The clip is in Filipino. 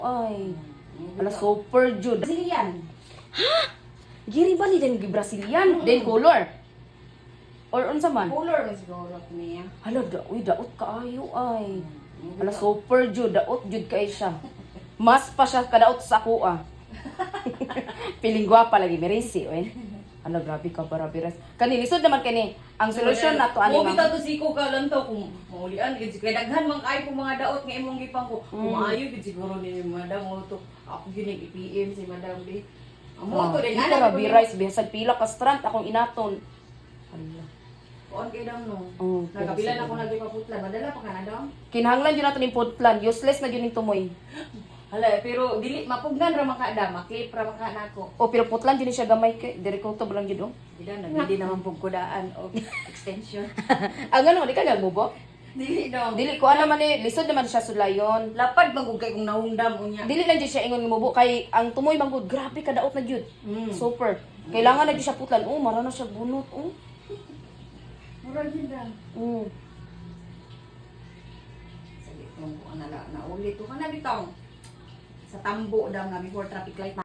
Ay, ala super jud. Brazilian. Giri ba ni din Brazilian? Then color. Or unsa man? Color man siguro niya. Hala, daot kaayo ay. Ala super jud, daot jud kay siya. Mas pa siya kadaot sa ako ah. Piling gwapa lagi merisi oy. Ala grabe ka para biras. Kani lisod naman kani. Ang solusyon nato ani Mo ma'am. bitaw to siko ka lang to kung maulian gid kay daghan man kay ko mga daot nga imong gipang ko. Maayo gid siguro ni madam mo to. Ako gining IPM si madam di. Ang mo to din Ito ra biras bisag pila ka strand akong inaton. Hala. Kuan kay daw no. Oh, Nagabilan ako nagipaputlan. Madala pa ka na daw. Kinahanglan yun nato ning food plan. Useless na yun ning tumoy. Hala, pero dili mapugnan ra man ka da, maklip ra man ka nako. O pero putlan din siya gamay kay dire ko to lang gid oh. Dili na hindi naman pug kudaan o extension. Ang ano di ka nagmubo? Dili daw. Dili ko ano man ni lisod naman siya sulayon. Lapad magug kay kung nahungdam unya. Dili lang jud siya ingon mubo kay ang tumoy manggod grabe ka daot na jud. Mm. Super. Kailangan na jud siya putlan. Oh, mara na siya bunot oh. Mura gid da. Mm. Sige, kung ano na ulit ko na bitaw. Sa tambo daw nga before traffic light.